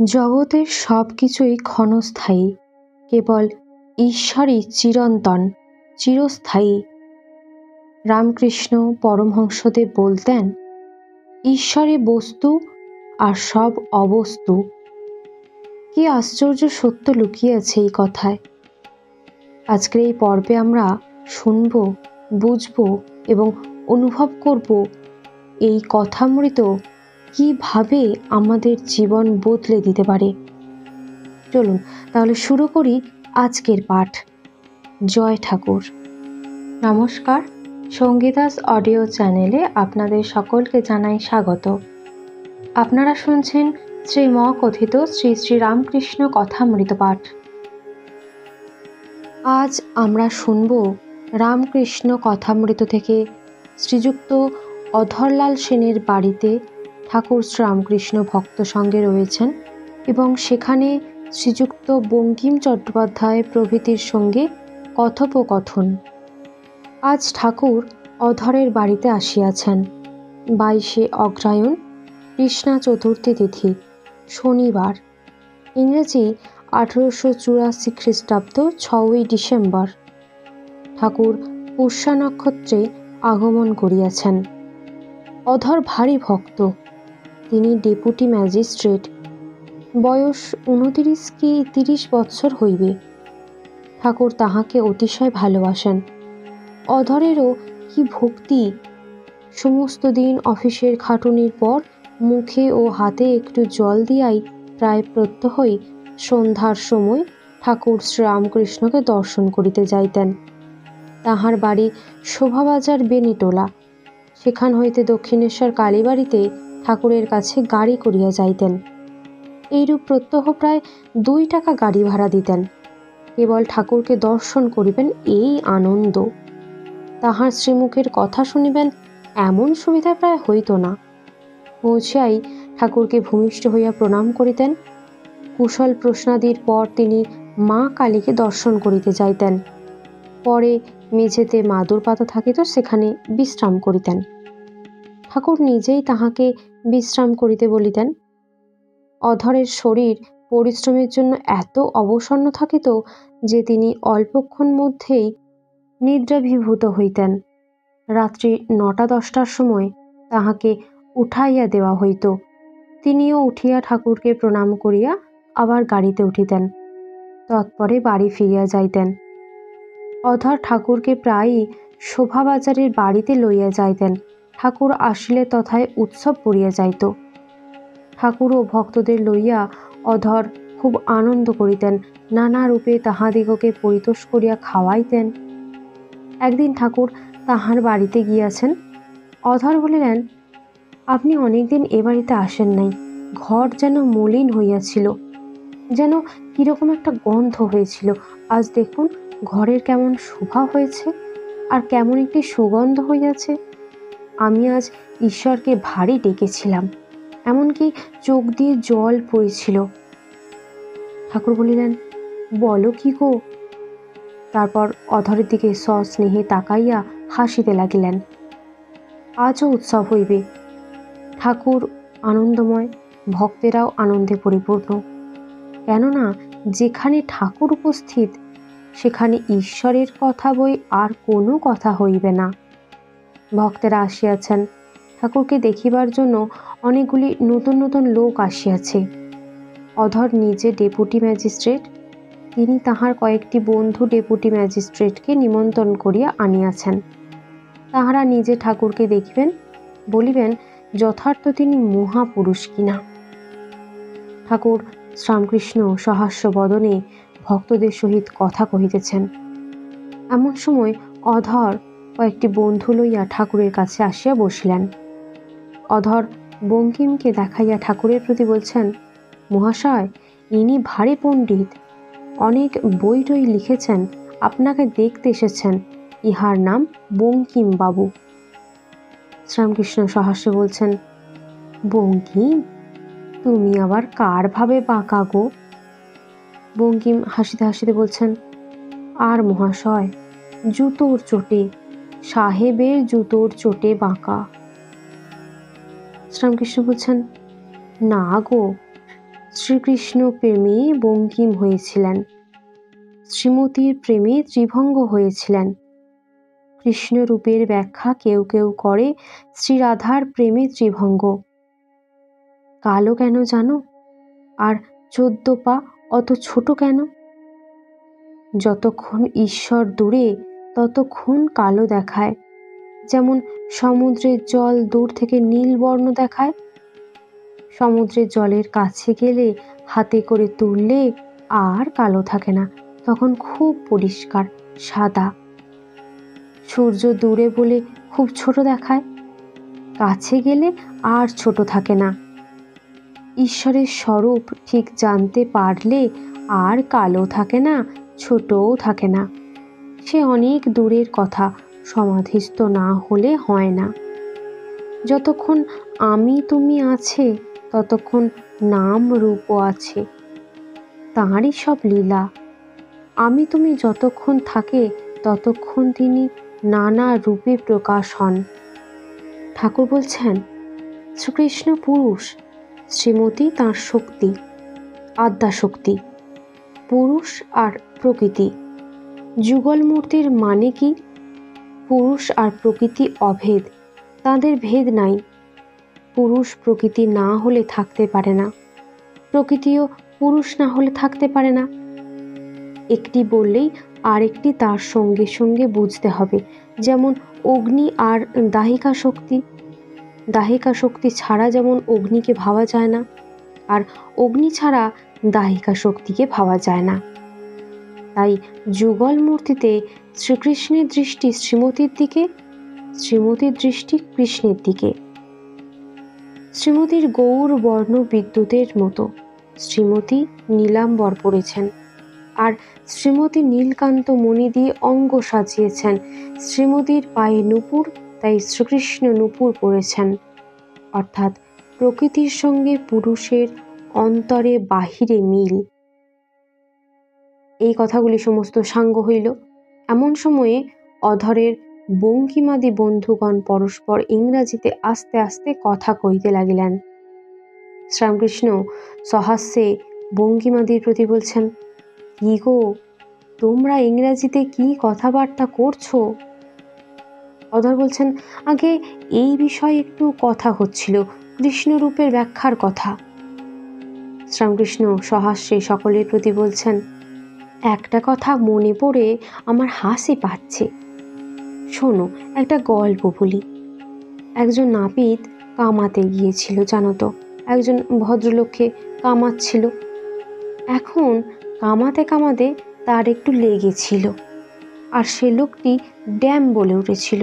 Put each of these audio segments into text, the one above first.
জগতের সব কিছুই ক্ষণস্থায়ী, কেবল ঈশ্বরই চিরন্তন, চিরস্থায়ী। রামকৃষ্ণ পরমহংসদেব বলতেন, ঈশ্বরে বস্তু আর সব অবস্তু। কি আশ্চর্য সত্য লুকিয়ে আছে এই কথায়। আজকের এই পর্বে আমরা শুনব, বুঝব এবং অনুভব করব এই কথামৃত কিভাবে আমাদের জীবন বদলে দিতে পারে। চলুন তাহলে শুরু করি আজকের পাঠ। জয় ঠাকুর। নমস্কার, সঙ্গীতাস অডিও চ্যানেলে আপনাদের সকলকে জানাই স্বাগত। আপনারা শুনছেন শ্রীম কথিত শ্রী শ্রী রামকৃষ্ণ কথামৃত পাঠ। আজ আমরা শুনব রামকৃষ্ণ কথামৃত থেকে শ্রীযুক্ত অধরলাল সেনের বাড়িতে ঠাকুর শ্রীরামকৃষ্ণ ভক্ত সঙ্গে রয়েছেন এবং সেখানে শ্রীযুক্ত বঙ্কিম চট্টোপাধ্যায় প্রভৃতির সঙ্গে কথোপকথন। আজ ঠাকুর অধরের বাড়িতে আসিয়াছেন। 22শে অগ্রহায়ণ, কৃষ্ণা চতুর্থী তিথি, শনিবার, ইংরেজি 1884 খ্রিস্টাব্দ 6ই ডিসেম্বর। ঠাকুর পুষ্যা নক্ষত্রে আগমন করিয়াছেন। অধর ভারী ভক্ত। তিনি ডেপুটি ম্যাজিস্ট্রেট। বয়স 29 কি 30 বৎসর হইবে। ঠাকুর তাহাকে অতিশয় ভালোবাসেন। অধরেরও কি ভক্তি! সমস্ত দিন অফিসের খাটুনির পর মুখে ও হাতে একটু জল দিয়াই প্রায় প্রত্যহই সন্ধ্যার সময় ঠাকুর শ্রীরামকৃষ্ণকে দর্শন করিতে যাইতেন। তাহার বাড়ি শোভাবাজার বেনিটোলা। সেখান হইতে দক্ষিণেশ্বর কালীবাড়িতে ঠাকুরের কাছে গাড়ি করিয়া যাইতেন। এইরূপ প্রত্যহ প্রায় 2 টাকা গাড়ি ভাড়া দিতেন। কেবল ঠাকুরকে দর্শন করিবেন এই আনন্দ। তাহার শ্রীমুখের কথা শুনিবেন এমন সুবিধা প্রায় হইত না। পৌঁছিয়াই ঠাকুরকে ভূমিষ্ঠ হইয়া প্রণাম করিতেন। কুশল প্রশ্নাদির পর তিনি মা কালীকে দর্শন করিতে যাইতেন। পরে মেঝেতে মাদুর পাতা থাকিত, সেখানে বিশ্রাম করিতেন। ঠাকুর নিজেই তাহাকে বিশ্রাম করিতে বলিতেন। অধরের শরীর পরিশ্রমের জন্য এত অবসন্ন থাকিত যে তিনি অল্পক্ষণ মধ্যেই নিদ্রাভিভূত হইতেন। রাত্রি 9টা-10টার সময় তাহাকে উঠাইয়া দেওয়া হইত। তিনিও উঠিয়া ঠাকুরকে প্রণাম করিয়া আবার গাড়িতে উঠিতেন। তৎপরে বাড়ি ফিরিয়া যাইতেন। অধর ঠাকুরকে প্রায়ই শোভাবাজারের বাড়িতে লইয়া যাইতেন। ঠাকুর আসিলে তথায় উৎসব পড়িয়া যাইত। ঠাকুর ও ভক্তদের লইয়া অধর খুব আনন্দ করিতেন। নানা রূপে তাহাদিগকে পরিতোষ করিয়া খাওয়াইতেন। একদিন ঠাকুর তাহার বাড়িতে গিয়াছেন। অধর বলিলেন, আপনি অনেকদিন এ বাড়িতে আসেন নাই। ঘর যেন মলিন হইয়াছিল, যেন কিরকম একটা গন্ধ হয়েছিল। আজ দেখুন ঘরের কেমন শোভা হয়েছে, আর কেমন একটি সুগন্ধ হইয়াছে। আমি আজ ঈশ্বরকে ভারী ডেকেছিলাম, এমনকি চোখ দিয়ে জল পড়েছিল। ঠাকুর বলিলেন, বলো কি গো? তারপর অধরের দিকে সস্নেহে তাকাইয়া হাসিতে লাগিলেন। আজও উৎসব হইবে। ঠাকুর আনন্দময়, ভক্তেরাও আনন্দে পরিপূর্ণ। কেননা যেখানে ঠাকুর উপস্থিত সেখানে ঈশ্বরের কথা বই আর কোনো কথা হইবে না। ভক্তেরা আসিয়াছেন। ঠাকুরকে দেখিবার জন্য অনেকগুলি নতুন নতুন লোক আসিয়াছে। অধর নিজে ডেপুটি ম্যাজিস্ট্রেট। তিনি তাহার কয়েকটি বন্ধু ডেপুটি ম্যাজিস্ট্রেটকে নিমন্ত্রণ করিয়া আনিয়াছেন। তাহারা নিজে ঠাকুরকে দেখিবেন, বলিবেন যথার্থ তিনি মহাপুরুষ কিনা। ঠাকুর শ্রীরামকৃষ্ণ সহাস্য বদনে ভক্তদের সহিত কথা কহিতেছেন। এমন সময় অধর কয়েকটি বন্ধু লইয়া ঠাকুরের কাছে আসিয়া বসিলেন। অধর বঙ্কিমকে দেখাইয়া ঠাকুরের প্রতি বলছেন, মহাশয়, ইনি ভারী পণ্ডিত, অনেক বই টই লিখেছেন, আপনাকে দেখতে এসেছেন। ইহার নাম বঙ্কিম বাবু। শ্রীরামকৃষ্ণ সহাস্যে বলছেন, বঙ্কিম, তুমি আবার কার ভাবে বাঁকা গো? বঙ্কিম হাসিতে হাসিতে বলছেন, আর মহাশয়, জুতোর চোটে, সাহেবের জুতোর চোটে বাঁকা। শ্রীরামকৃষ্ণ বলছেন, না গো, শ্রীকৃষ্ণ প্রেমে বঙ্কিম হয়েছিলেন, শ্রীমতীর প্রেমে ত্রিভঙ্গ হয়েছিলেন। কৃষ্ণরূপের ব্যাখ্যা কেউ কেউ করে শ্রীরাধার প্রেমে ত্রিভঙ্গ। কালো কেন জানো? আর 14 পা অত ছোট কেন? যতক্ষণ ঈশ্বর দূরে ততক্ষণ কালো দেখায়, যেমন সমুদ্রের জল দূর থেকে নীল বর্ণ দেখায়। সমুদ্রের জলের কাছে গেলে হাতে করে তুললে আর কালো থাকে না, তখন খুব পরিষ্কার সাদা। সূর্য দূরে বলে খুব ছোট দেখায়, কাছে গেলে আর ছোট থাকে না। ঈশ্বরের স্বরূপ ঠিক জানতে পারলে আর কালো থাকে না, ছোটও থাকে না। সে অনেক দূরের কথা, সমাধিস্থ না হলে হয় না। যতক্ষণ আমি তুমি আছে ততক্ষণ নাম রূপও আছে, তাঁরই সব লীলা। আমি তুমি যতক্ষণ থাকে ততক্ষণ তিনি নানা রূপে প্রকাশ হন। ঠাকুর বলছেন, শ্রীকৃষ্ণ পুরুষ, শ্রীমতী তাঁর শক্তি, আদ্যাশক্তি। পুরুষ আর প্রকৃতি। যুগল মূর্তির মানে কি? পুরুষ আর প্রকৃতি অভেদ, তাদের ভেদ নাই। পুরুষ প্রকৃতি না হলে থাকতে পারে না, প্রকৃতিও পুরুষ না হলে থাকতে পারে না। একটি বললেই আরেকটি তার সঙ্গে সঙ্গে বুঝতে হবে। যেমন অগ্নি আর দাহিকা শক্তি। দাহিকা শক্তি ছাড়া যেমন অগ্নিকে ভাবা যায় না, আর অগ্নি ছাড়া দাহিকা শক্তিকে ভাবা যায় না। তাই যুগল মূর্তিতে শ্রীকৃষ্ণের দৃষ্টি শ্রীমতীর দিকে, শ্রীমতীর দৃষ্টি কৃষ্ণের দিকে। শ্রীমতীর গৌর বর্ণ বিদ্যুতের মতো, শ্রীমতী নীলাম্বর পরেছেন, আর শ্রীমতী নীলকান্ত মণি দিয়ে অঙ্গ সাজিয়েছেন। শ্রীমতীর পায়ে নূপুর, তাই শ্রীকৃষ্ণ নূপুর পরেছেন। অর্থাৎ প্রকৃতির সঙ্গে পুরুষের অন্তরে বাহিরে মিল। এই কথাগুলি সমস্ত সাঙ্গ হইল। এমন সময়ে অধরের বঙ্কিমাদি বন্ধুগণ পরস্পর ইংরাজিতে আস্তে আস্তে কথা কইতে লাগিলেন। শ্রীরামকৃষ্ণ সহাস্যে বঙ্কিমাদির প্রতি বলছেন, কি গো, তোমরা ইংরাজিতে কি কথাবার্তা করছো? অধর বলছেন, আগে এই বিষয়ে একটু কথা হচ্ছিল, কৃষ্ণরূপের ব্যাখ্যার কথা। শ্রীরামকৃষ্ণ সহাস্যে সকলের প্রতি বলছেন, একটা কথা মনে পড়ে আমার হাসি পাচ্ছে। শোনো, একটা গল্প বলি। একজন নাপিত কামাতে গিয়েছিল, জানো তো, একজন ভদ্রলোককে কামাচ্ছিল। এখন কামাতে কামাতে তার একটু লেগেছিল, আর সে লোকটি ড্যাম বলে উঠেছিল।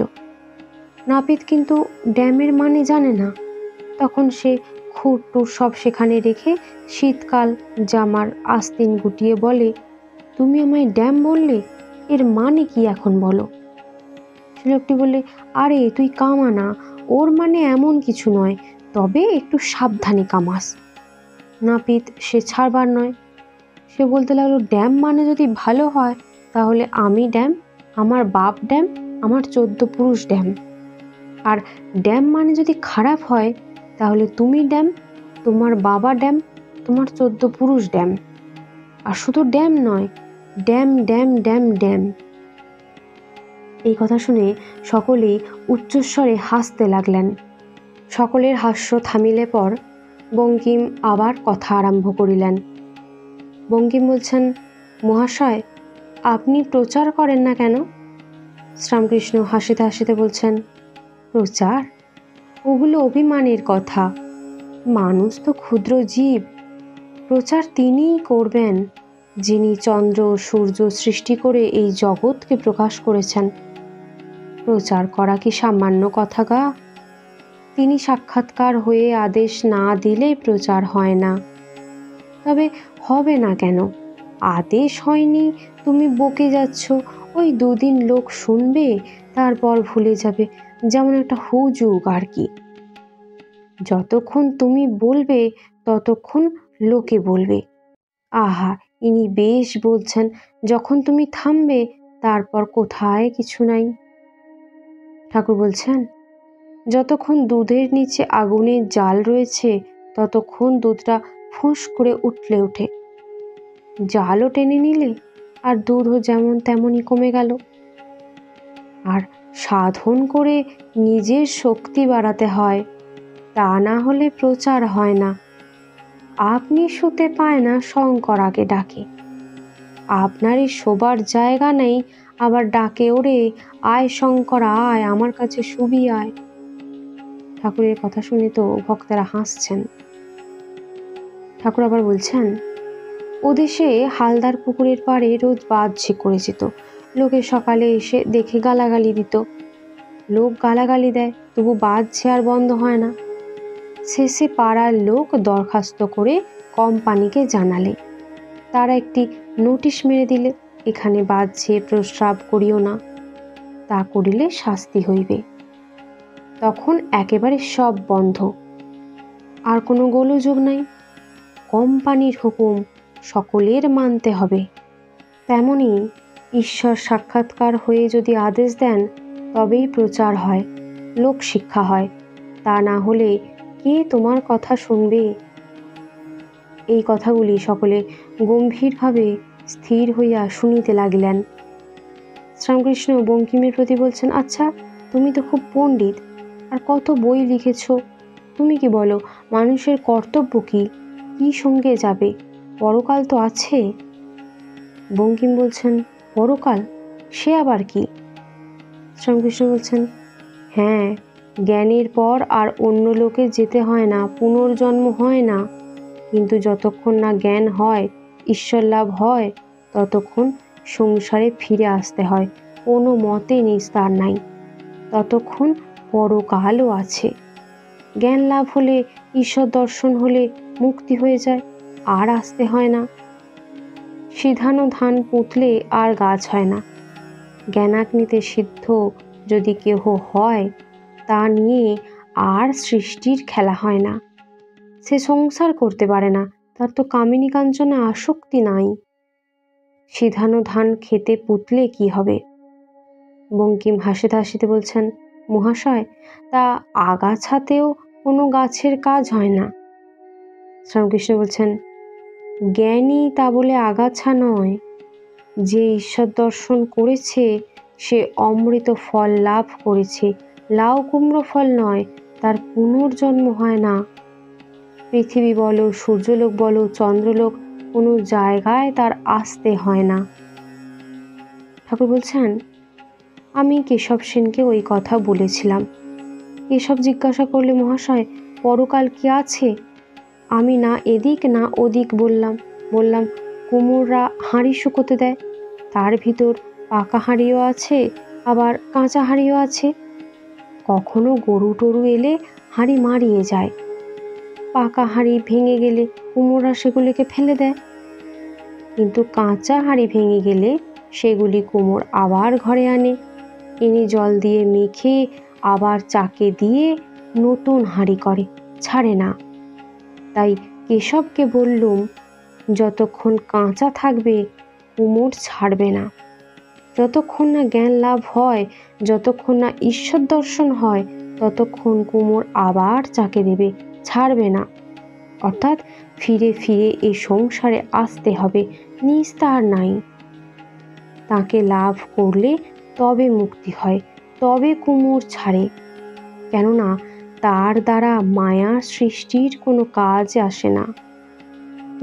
নাপিত কিন্তু ড্যামের মানে জানে না। তখন সে খুঁটটুর সব সেখানে রেখে শীতকাল জামার আস্তিন গুটিয়ে বলে, তুমি আমায় ড্যাম বললে, এর মানে কি এখন বলো? সে লোকটি বললে, আরে তুই কামা না, ওর মানে এমন কিছু নয়, তবে একটু সাবধানে কামাস। নাপিত সে ছাড়বার নয়। সে বলতে লাগলো, ড্যাম মানে যদি ভালো হয় তাহলে আমি ড্যাম, আমার বাপ ড্যাম, আমার 14 পুরুষ ড্যাম। আর ড্যাম মানে যদি খারাপ হয় তাহলে তুমি ড্যাম, তোমার বাবা ড্যাম, তোমার 14 পুরুষ ড্যাম। আর শুধু ড্যাম নয়, ড্যাম ড্যাম ড্যাম ড্যাম। এই কথা শুনে সকলেই উচ্চস্বরে হাসতে লাগলেন। সকলের হাস্য থামিলে পর বঙ্কিম আবার কথা আরম্ভ করিলেন। বঙ্কিম বলছেন, মহাশয়, আপনি প্রচার করেন না কেন? শ্রীরামকৃষ্ণ হাসিতে হাসিতে বলছেন, প্রচার? ওগুলো অভিমানের কথা। মানুষ তো ক্ষুদ্র জীব। প্রচার তিনিই করবেন যিনি চন্দ্র সূর্য সৃষ্টি করে এই জগৎকে প্রকাশ করেছেন। প্রচার করা কি সামান্য কথা গা? তিনি সাক্ষাৎকার হয়ে আদেশ না দিলে প্রচার হয় না। তবে হবে না কেন? আদেশ হয়নি, তুমি বকে যাচ্ছ, ওই 2 দিন লোক শুনবে, তারপর ভুলে যাবে, যেমন একটা হুজুগ আর কি। যতক্ষণ তুমি বলবে ততক্ষণ লোকে বলবে, আহা, ইনি বেশ বলছেন। যখন তুমি থামবে তারপর কোথায় কিছু নাই। ঠাকুর বলছেন, যতক্ষণ দুধের নিচে আগুনের জাল রয়েছে ততক্ষণ দুধটা ফোঁস করে উঠলে ওঠে। জালও টেনে নিলে আর দুধও যেমন তেমনই কমে গেল। আর সাধন করে নিজের শক্তি বাড়াতে হয়, তা না হলে প্রচার হয় না। আপনি শুতে পায় না, শঙ্কর আগে ডাকে। আপনারই শোবার জায়গা নেই, আবার ডাকে, ওরে আয় শঙ্কর আয়, আমার কাছে শুবি আয়। ঠাকুরের কথা শুনে তো ভক্তরা হাসছেন। ঠাকুর আবার বলছেন, ওদেশে হালদার পুকুরের পাড়ে রোজ বাজছে করে যেত। লোকে সকালে এসে দেখে গালাগালি দিত। লোক গালাগালি দেয়, তবু বাজছে আর বন্ধ হয় না। শেষে পাড়ার লোক দরখাস্ত করে কোম্পানিকে জানালে, তারা একটি নোটিশ মেরে দিলে, এখানে বাজছে, প্রস্রাব করিও না, তা করিলে শাস্তি হইবে। তখন একেবারে সব বন্ধ, আর কোনো গোলযোগ নাই। কোম্পানির হুকুম সকলের মানতে হবে। তেমনি ঈশ্বর সাক্ষাৎকার হয়ে যদি আদেশ দেন, তবেই প্রচার হয়, লোক শিক্ষা হয়, তা না হলে কে তোমার কথা শুনবে? এই কথাগুলি সকলে গম্ভীরভাবে স্থির হইয়া শুনিতে লাগিলেন। শ্রীরামকৃষ্ণ বঙ্কিমের প্রতি বলছেন, আচ্ছা, তুমি তো খুব পণ্ডিত, আর কত বই লিখেছ, তুমি কি বলো, মানুষের কর্তব্য কি? কি সঙ্গে যাবে? পরকাল তো আছে। বঙ্কিম বলছেন, পরকাল? সে আবার কি? শ্রীরামকৃষ্ণ বলছেন, হ্যাঁ, জ্ঞানের পর আর অন্য লোকে যেতে হয় না, পুনর্জন্ম হয় না। কিন্তু যতক্ষণ না জ্ঞান হয়, ঈশ্বর লাভ হয়, ততক্ষণ সংসারে ফিরে আসতে হয়, কোনো মতে নিস্তার নাই। ততক্ষণ পরকালও আছে। জ্ঞান লাভ হলে, ঈশ্বর দর্শন হলে মুক্তি হয়ে যায়, আর আসতে হয় না। সিধানো ধান পুঁতলে আর গাছ হয় না। জ্ঞানাগ্নিতে সিদ্ধ যদি কেহ হয়, তা নিয়ে আর সৃষ্টির খেলা হয় না। সে সংসার করতে পারে না, তার তো কামিনী কাঞ্চনে আসক্তি নাই। সিধানো ধান খেতে পুতলে কি হবে? বঙ্কিম হাসিতে হাসিতে বলছেন, মহাশয়, তা আগাছাতেও কোনো গাছের কাজ হয় না। শ্রীরামকৃষ্ণ বলছেন, জ্ঞানী তা বলে আগাছা নয়। যে ঈশ্বর দর্শন করেছে, সে অমৃত ফল লাভ করেছে, লাউ কুমড়ো ফল নয়, তার পুনর্জন্ম হয় না। পৃথিবী বলো, সূর্যলোক বলো, চন্দ্রলোক, কোনো জায়গায় তার আসতে হয় না। ঠাকুর বলছেন, আমি কেশব সেনকে ওই কথা বলেছিলাম। কেশব জিজ্ঞাসা করলে, মহাশয়, পরকাল কি আছে? আমি না এদিক না ওদিক বললাম কুমোররা হাঁড়ি শুকোতে দেয়, তার ভিতর পাকা হাঁড়িও আছে, আবার কাঁচা হাঁড়িও আছে। কখনো গরু টরু এলে হাঁড়ি মারিয়ে যায়, পাকা হাঁড়ি ভেঙে গেলে কুমোররা সেগুলিকে ফেলে দেয়। কিন্তু কাঁচা হাঁড়ি ভেঙে গেলে সেগুলি কুমোর আবার ঘরে আনে, এনে জল দিয়ে মেখে আবার চাকে দিয়ে নতুন হাঁড়ি করে, ছাড়ে না। তাই কেশবকে বললুম, যতক্ষণ কাঁচা থাকবে কুমোর ছাড়বে না। যতক্ষণ না জ্ঞান লাভ হয়, যতক্ষণ না ঈশ্বর দর্শন হয়, ততক্ষণ কুমোর আবার চাকে দেবে, ছাড়বে না। অর্থাৎ ফিরে ফিরে এই সংসারে আসতে হবে, নিস্তার নাই। তাকে লাভ করলে তবে মুক্তি হয়, তবে কুমোর ছাড়ে। কেননা তার দ্বারা মায়া সৃষ্টির কোনো কাজ আসে না।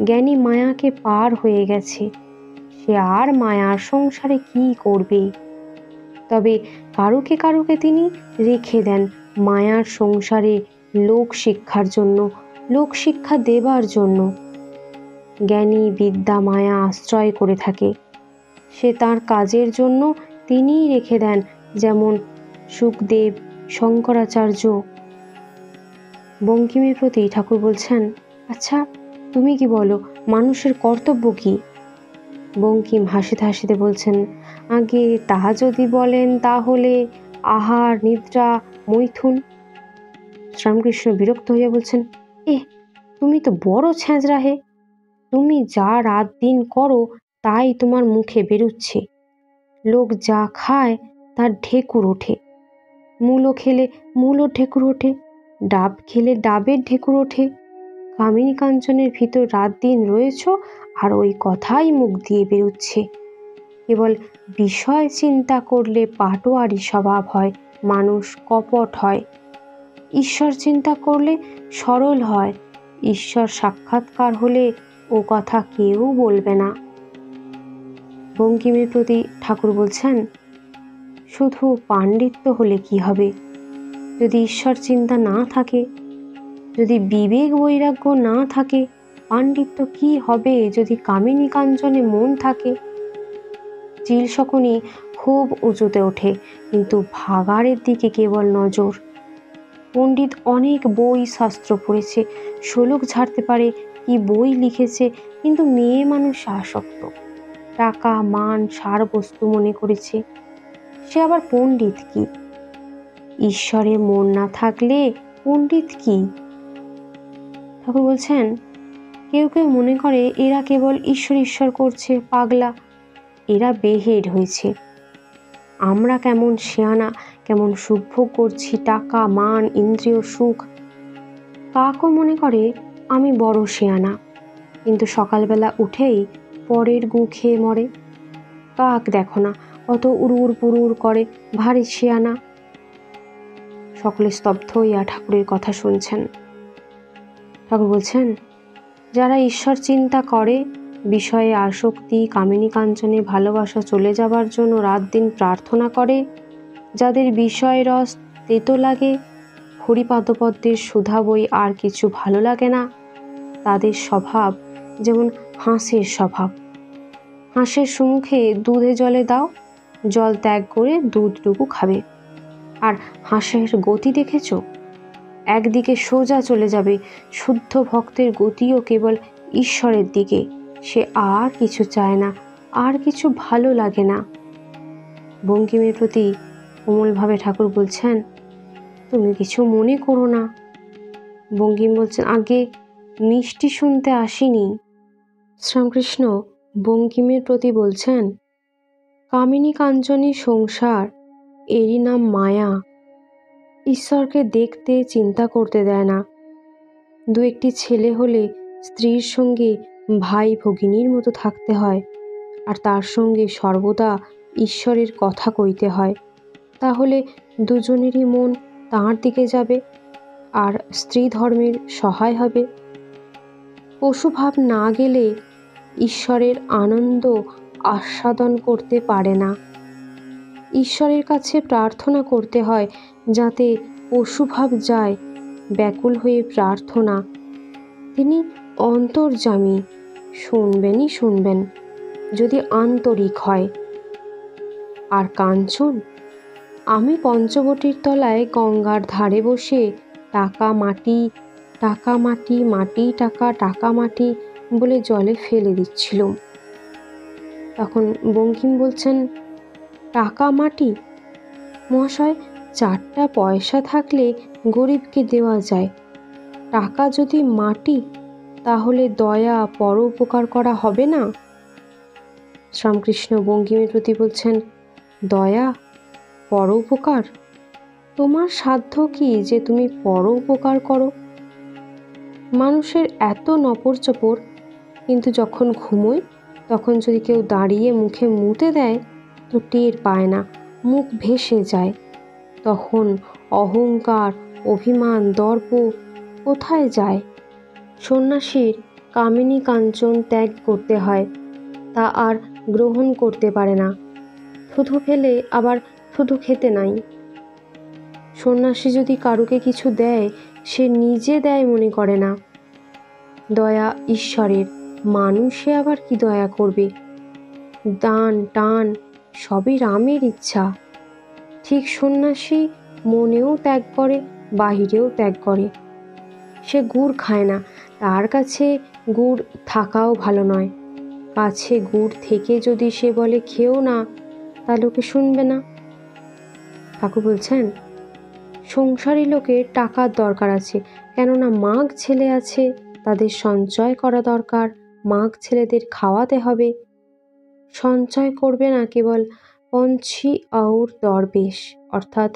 জ্ঞানী মায়াকে পার হয়ে গেছে, সে আর মায়ার সংসারে কি করবে? তবে কারুকে কারুকে তিনি রেখে দেন মায়ার সংসারে লোক শিক্ষার জন্য, লোক শিক্ষা দেবার জন্য। জ্ঞানী বিদ্যা মায়া আশ্রয় করে থাকে, সে তার কাজের জন্য তিনিই রেখে দেন, যেমন সুখদেব, শঙ্করাচার্য। বঙ্কিমের প্রতি ঠাকুর বলছেন, আচ্ছা, তুমি কি বলো, মানুষের কর্তব্য কি? বঙ্কিম হাসিতে হাসিতে বলছেন, আগে তাহা যদি বলেন, তাহলে আহার, নিদ্রা, মৈথুন। শ্রীরামকৃষ্ণ বিরক্ত হইয়া বলছেন, তুমি তো বড় ছ্যাঁচড়া হে। তুমি যা রাত দিন করো তাই তোমার মুখে বেরুচ্ছে। লোক যা খায় তার ঢেকুর ওঠে, মূলো খেলে মূলোর ঢেকুর ওঠে, ডাব খেলে ডাবের ঢেকুর ওঠে, কামিনী কাঞ্চনের ভিতর রাত দিন রয়েছ আর ওই কথাই মুখ দিয়ে বেরোচ্ছে। কেবল বিষয় চিন্তা করলে পাটোয়ারি স্বভাব হয়, মানুষ কপট হয়। ঈশ্বর চিন্তা করলে সরল হয়। ঈশ্বর সাক্ষাৎকার হলে ও কথা কেউ বলবে না। বঙ্কিমের প্রতি ঠাকুর বলছেন, শুধু পাণ্ডিত্য হলে কি হবে? যদি ঈশ্বর চিন্তা না থাকে, যদি বিবেক বৈরাগ্য না থাকে, পাণ্ডিত্য কি হবে যদি কামিনী কাঞ্চনে মন থাকে? চিল শকুনি খুব উঁচুতে ওঠে, কিন্তু ভাগাড়ের দিকে কেবল নজর। পণ্ডিত অনেক বই শাস্ত্র পড়েছে, শ্লোক ঝাড়তে পারে, কি বই লিখেছে, কিন্তু মেয়ে মানুষ আসক্ত, টাকা মান সার বস্তু মনে করেছে। সে আবার পণ্ডিত কি? ঈশ্বরে মন না থাকলে পণ্ডিত কি? ঠাকুর বলছেন, কেউ কেউ মনে করে এরা কেবল ঈশ্বর ঈশ্বর করছে, পাগলা, এরা বেহেড হয়েছে। আমরা কেমন শেয়ানা, কেমন সুখভোগ করছি, টাকা মান ইন্দ্রিয় সুখ। কাকও মনে করে আমি বড় শেয়ানা, কিন্তু সকালবেলা উঠেই পরের গু খেয়ে মরে। কাক দেখো না, কত উড়ুর পুরুর করে, ভারী শেয়ানা। সকলে স্তব্ধ হইয়া ঠাকুরের কথা শুনছেন। ঠাকুর বলছেন, যারা ঈশ্বর চিন্তা করে, বিষয়ে আসক্তি কামিনী কাঞ্চনে ভালোবাসা চলে যাবার জন্য রাত দিন প্রার্থনা করে, যাদের বিষয় রস তেতো লাগে, হরিপাদপদ্মের সুধা বই আর কিছু ভালো লাগে না, তাদের স্বভাব যেমন হাঁসের স্বভাব। হাঁসের সম্মুখে দুধে জলে দাও, জল ত্যাগ করে দুধটুকু খাবে। আর হাঁসের গতি দেখেছ? একদিকে সোজা চলে যাবে। শুদ্ধ ভক্তের গতিও কেবল ঈশ্বরের দিকে। সে আর কিছু চায় না, আর কিছু ভালো লাগে না। বঙ্কিমের প্রতি কোমলভাবে ঠাকুর বলছেন, তুমি কিছু মনে করো না। বঙ্কিম বলছেন, আগে মিষ্টি শুনতে আসিনি। শ্রীরামকৃষ্ণ বঙ্কিমের প্রতি বলছেন, কামিনী কাঞ্চনী সংসার, এরই নাম মায়া। ঈশ্বরকে দেখতে চিন্তা করতে দেয় না। দু একটি ছেলে হলে স্ত্রীর সঙ্গে ভাই ভগিনীর মতো থাকতে হয়, আর তার সঙ্গে সর্বদা ঈশ্বরের কথা কইতে হয়। তাহলে দুজনেরই মন তাঁর দিকে যাবে আর স্ত্রী ধর্মের সহায় হবে। পশুভাব না গেলে ঈশ্বরের আনন্দ আস্বাদন করতে পারে না। ঈশ্বরের কাছে প্রার্থনা করতে হয় যাতে পশুভাব যায়। ব্যাকুল হয়ে প্রার্থনা, তিনি অন্তর্যামী, শুনবেনই শুনবেন যদি আন্তরিক হয়। আর কাঞ্চন, আমি পঞ্চবটির তলায় গঙ্গার ধারে বসে টাকা মাটি, টাকা মাটি, মাটি টাকা, টাকা মাটি বলে জলে ফেলে দিচ্ছিলুম। তখন বঙ্কিম বলছেন, টাকা মাটি? মহাশয়, 4টা পয়সা থাকলে গরিবকে দেওয়া যায়। টাকা যদি মাটি, তাহলে দয়া পরোপকার করা হবে না? শ্রীরামকৃষ্ণ বঙ্কিমের প্রতি বলছেন, দয়া পরোপকার? তোমার সাধ্য কি যে তুমি পরোপকার করো? মানুষের এত নপর চপর, কিন্তু যখন ঘুমোয় তখন যদি কেউ দাঁড়িয়ে মুখে মুতে দেয় তো টের পায় না, মুখ ভেসে যায়। তখন অহংকার, অভিমান, দর্প কোথায় যায়? সন্ন্যাসীর কামিনী কাঞ্চন ত্যাগ করতে হয়, তা আর গ্রহণ করতে পারে না। থুথু ফেলে আবার থুথু খেতে নাই। সন্ন্যাসী যদি কারুকে কিছু দেয়, সে নিজে দেয় মনে করে না। দয়া ঈশ্বরের, মানুষে আবার কি দয়া করবে? দান টান সবই রামের ইচ্ছা। ঠিক সন্ন্যাসী মনেও ত্যাগ করে, বাহিরেও ত্যাগ করে। সে গুড় খায় না, তার কাছে গুড় থাকাও ভালো নয়। কাছে গুড় থেকে যদি সে বলে খেও না, তা লোকে শুনবে না। ঠাকুর বলছেন, সংসারী লোকের টাকার দরকার আছে, কেননা মাগ ছেলে আছে, তাদের সঞ্চয় করা দরকার, মাগ ছেলেদের খাওয়াতে হবে। সঞ্চয় করবে না কেবল পঞ্ছি আর দরবেশ, অর্থাৎ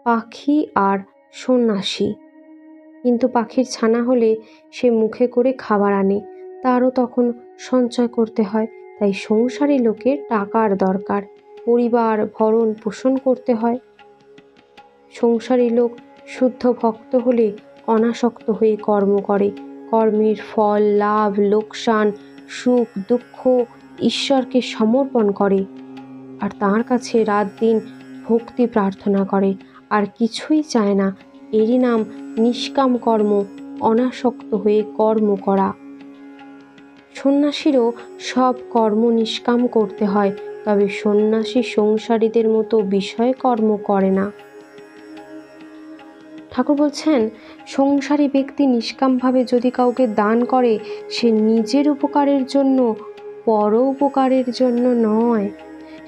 পাখি আর সন্ন্যাসী। কিন্তু পাখির ছানা হলে সে মুখে করে খাবার আনে, তারও তখন সঞ্চয় করতে হয়। তাই সংসারী লোকের টাকার দরকার, পরিবার ভরণ পোষণ করতে হয়। সংসারী লোক শুদ্ধ ভক্ত হলে অনাসক্ত হয়ে কর্ম করে। কর্মের ফল, লাভ, লোকসান, সুখ দুঃখ ঈশ্বরকে সমর্পণ করে আর তাঁর কাছে রাত দিন ভক্তি প্রার্থনা করে, আর কিছুই চায় না। এরই নাম নিষ্কাম কর্ম, অনাসক্ত হয়ে কর্ম করা। সন্ন্যাসীরও সব কর্ম নিষ্কাম করতে হয়, তবে সন্ন্যাসী সংসারীদের মতো বিষয় কর্ম করে না। ঠাকুর বলছেন, সংসারী ব্যক্তি নিষ্কামভাবে যদি কাউকে দান করে, সে নিজের উপকারের জন্য, পর উপকারের জন্য নয়।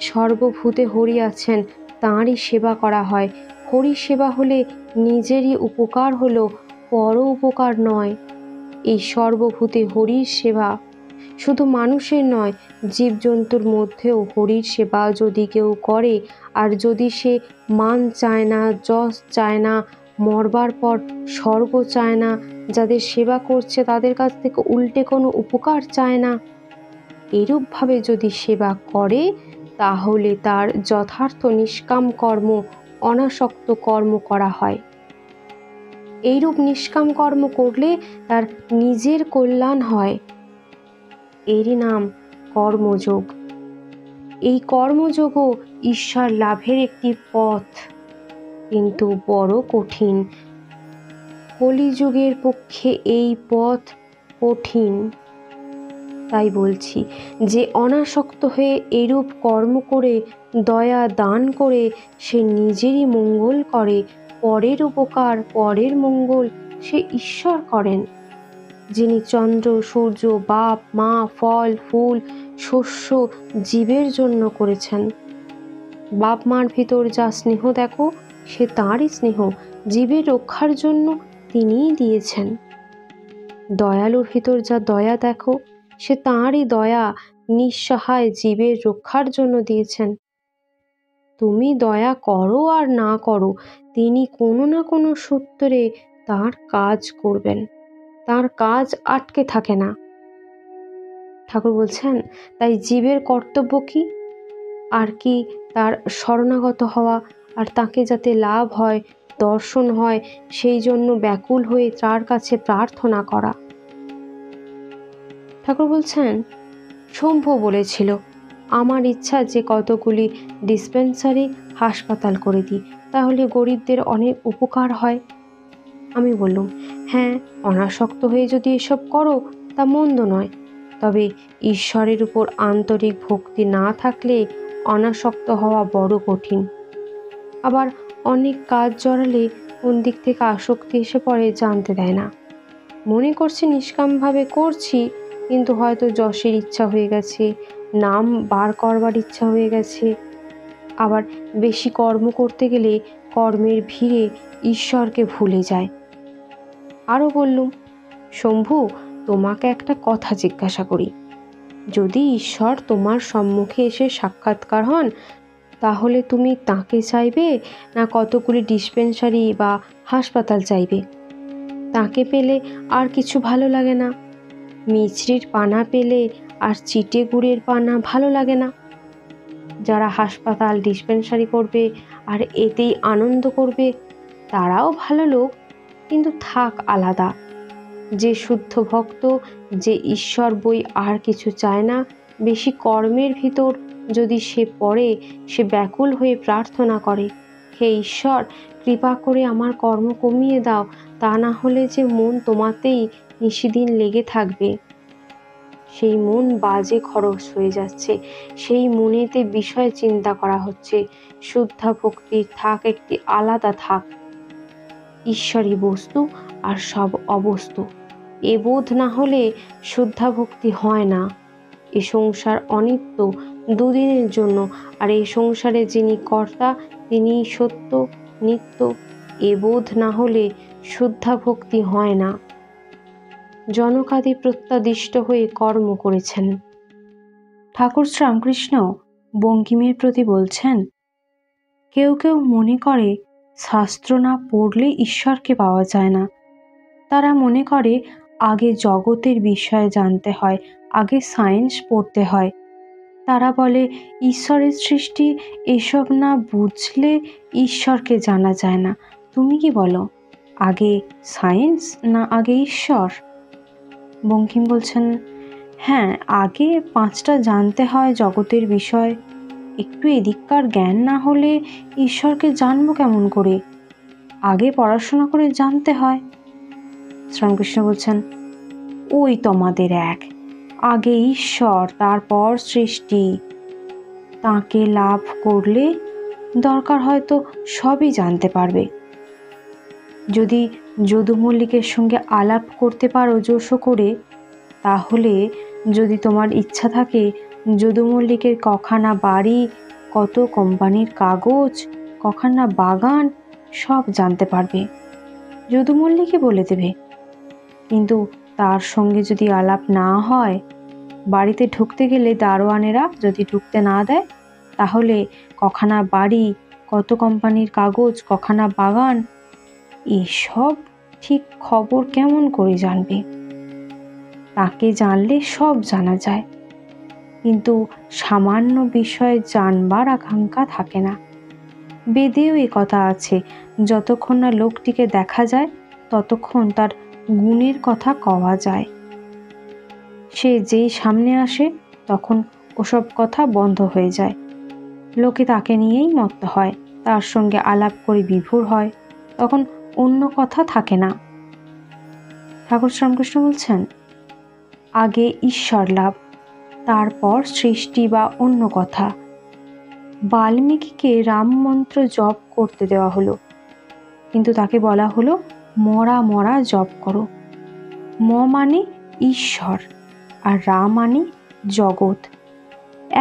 সর্বভূতে হরি আছেন, তাঁরই সেবা করা হয়। হরি সেবা হলে নিজেরই উপকার হলো, পর উপকার নয়। এই সর্বভূতে হরির সেবা শুধু মানুষের নয়, জীবজন্তুর মধ্যেও হরির সেবা যদি কেউ করে, আর যদি সে মান চায় না, যশ চায় না, মরবার পর স্বর্গ চায় না, যাদের সেবা করছে তাদের কাছ থেকে উল্টে কোনো উপকার চায় না, এরূপভাবে যদি সেবা করে, তাহলে তার যথার্থ নিষ্কাম কর্ম, অনাসক্ত কর্ম করা হয়। এইরূপ নিষ্কাম কর্ম করলে তার নিজের কল্যাণ হয়। এরই নাম কর্মযোগ। এই কর্মযোগও ঈশ্বর লাভের একটি পথ, কিন্তু বড় কঠিন। কলিযুগের পক্ষে এই পথ কঠিন। তাই বলছি যে অনাসক্ত হয়ে এরূপ কর্ম করে, দয়া দান করে সে নিজেরই মঙ্গল করে, পরের উপকার, পরের মঙ্গল সে ঈশ্বর করেন, যিনি চন্দ্র, সূর্য, বাপ মা, ফল ফুল, শস্য জীবের জন্য করেছেন। বাপ মার ভিতর যা স্নেহ দেখো, সে তাঁরই স্নেহ, জীবের রক্ষার জন্য তিনিই দিয়েছেন। দয়ালুর ভিতর যা দয়া দেখো, সে তাঁরই দয়া, নিঃসহায় জীবের রক্ষার জন্য দিয়েছেন। তুমি দয়া করো আর না করো, তিনি কোনো না কোনো সূত্রে তাঁর কাজ করবেন, তাঁর কাজ আটকে থাকে না। ঠাকুর বলছেন, তাই জীবের কর্তব্য কি? আর কি তার শরণাগত হওয়া, আর তাকে যাতে লাভ হয়, দর্শন হয়, সেই জন্য ব্যাকুল হয়ে তার কাছে প্রার্থনা করা। ঠাকুর বলছেন, শম্ভু বলেছিল, আমার ইচ্ছা যে কতগুলি ডিসপেন্সারি হাসপাতাল করে দিই, তাহলে গরিবদের অনেক উপকার হয়। আমি বললুম, হ্যাঁ, অনাসক্ত হয়ে যদি এসব করো তা মন্দ নয়, তবে ঈশ্বরের উপর আন্তরিক ভক্তি না থাকলে অনাসক্ত হওয়া বড় কঠিন। আবার অনেক কাজ জড়ালে কোন দিক থেকে আসক্তি এসে পড়ে জানতে দেয় না। মনে করছে নিষ্কামভাবে করছি, কিন্তু হয়তো যশের ইচ্ছা হয়ে গেছে, নাম বার করবার ইচ্ছা হয়ে গেছে। আবার বেশি কর্ম করতে গেলে কর্মের ভিড়ে ঈশ্বরকে ভুলে যায়। আরও বললুম, শম্ভু, তোমাকে একটা কথা জিজ্ঞাসা করি। যদি ঈশ্বর তোমার সম্মুখে এসে সাক্ষাৎকার হন, তাহলে তুমি তাকে চাইবে না কতগুলি ডিসপেন্সারি বা হাসপাতাল চাইবে? তাকে পেলে আর কিছু ভালো লাগে না, মিছরির পানা পেলে আর চিটে গুড়ের পানা ভালো লাগে না। যারা হাসপাতাল ডিসপেন্সারি করবে আর এতেই আনন্দ করবে, তারাও ভালো লোক, কিন্তু থাক আলাদা। যে শুদ্ধ ভক্ত, যে ঈশ্বর বই আর কিছু চায় না, বেশি কর্মের ভিতর যদি সে পড়ে, সে ব্যাকুল হয়ে প্রার্থনা করে, হে ঈশ্বর, কৃপা করে আমার কর্ম কমিয়ে দাও, তা না হলে যে মন তোমাতেই নিশিদিন লেগে থাকবে। সেই মন বাজে খরচ হয়ে যাচ্ছে, সেই মনেতে বিষয় চিন্তা করা হচ্ছে। শুদ্ধা ভক্তির থাক একটি আলাদা থাক, ঈশ্বরই বস্তু আর সব অবস্তু। এ বোধ না হলে শুদ্ধা ভক্তি হয় না। এ সংসার অনিত্য, দুদিনের জন্য, আর এই সংসারে যিনি কর্তা তিনিই সত্য, নিত্য। এ বোধ না হলে শুদ্ধা ভক্তি হয় না। জনকাদি প্রত্যাদিষ্ট হয়ে কর্ম করেছেন। ঠাকুর শ্রীরামকৃষ্ণ বঙ্কিমের প্রতি বলছেন, কেউ কেউ মনে করে শাস্ত্র না পড়লে ঈশ্বরকে পাওয়া যায় না। তারা মনে করে আগে জগতের বিষয়ে জানতে হয়, আগে সায়েন্স পড়তে হয়। তারা বলে ঈশ্বরের সৃষ্টি এসব না বুঝলে ঈশ্বরকে জানা যায় না। তুমি কি বলো, আগে সায়েন্স না আগে ঈশ্বর? বঙ্কিম বলছেন, হ্যাঁ, আগে 5টা জানতে হয় জগতের বিষয়। একটু এদিককার জ্ঞান না হলে ঈশ্বরকে জানবো কেমন করে? আগে পড়াশোনা করে জানতে হয়। শ্রীরামকৃষ্ণ বলছেন, ওই তোমাদের এক, আগে ঈশ্বর তারপর সৃষ্টি। তাকে লাভ করলে দরকার হয়তো সবই জানতে পারবে। যদি যদু মল্লিকের সঙ্গে আলাপ করতে পারো জোশো করে, তাহলে যদি তোমার ইচ্ছা থাকে যদু মল্লিকের কখানা বাড়ি, কত কোম্পানির কাগজ, কখানা বাগান সব জানতে পারবে। যদু মল্লিকই বলে দেবে। কিন্তু তার সঙ্গে যদি আলাপ না হয়, বাড়িতে ঢুকতে গেলে দারোয়ানেরা যদি ঢুকতে না দেয়, তাহলে কখানা বাড়ি, কত কোম্পানির কাগজ, কখানা বাগান এসব ঠিক খবর কেমন করে জানবে? তাকে জানলে সব জানা যায়, কিন্তু সামান্য বিষয়ে জানবার আকাঙ্ক্ষা থাকে না। বেদেও এ কথা আছে, যতক্ষণ না লোকটিকে দেখা যায় ততক্ষণ তার গুণের কথা কওয়া যায়। সে যেই সামনে আসে তখন ওসব কথা বন্ধ হয়ে যায়। লোকে তাকে নিয়েই মত্ত হয়, তার সঙ্গে আলাপ করে বিভোর হয়, তখন অন্য কথা থাকে না। ঠাকুর শ্রীরামকৃষ্ণ বলছেন, আগে ঈশ্বর লাভ, তারপর সৃষ্টি বা অন্য কথা। বাল্মীকিকে রাম মন্ত্র জপ করতে দেওয়া হলো, কিন্তু তাকে বলা হলো মরা মরা জপ করো। ম মানে ঈশ্বর আর রা মানে জগৎ।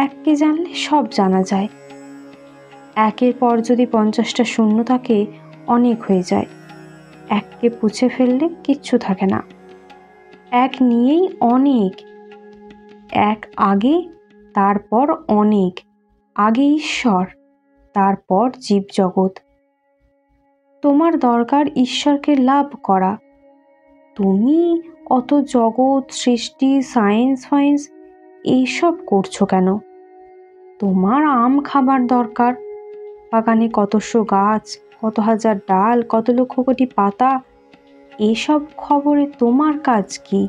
এককে জানলে সব জানা যায়। একের পর যদি 50টা শূন্য থাকে অনেক হয়ে যায়। এককে পুছে ফেললে কিচ্ছু থাকে না। এক নিয়েই অনেক। এক আগে, তারপর অনেক। আগে ঈশ্বর, তারপর জীবজগৎ। তোমার দরকার ঈশ্বরকে লাভ করা। তুমি অত জগৎ, সৃষ্টি, সায়েন্স ফায়েন্স এইসব করছো কেন? তোমার আম খাবার দরকার। বাগানে কতশো গাছ, কত হাজার ডাল, কত লক্ষ কোটি পাতা, এসব খবরে তোমার কাজ কি?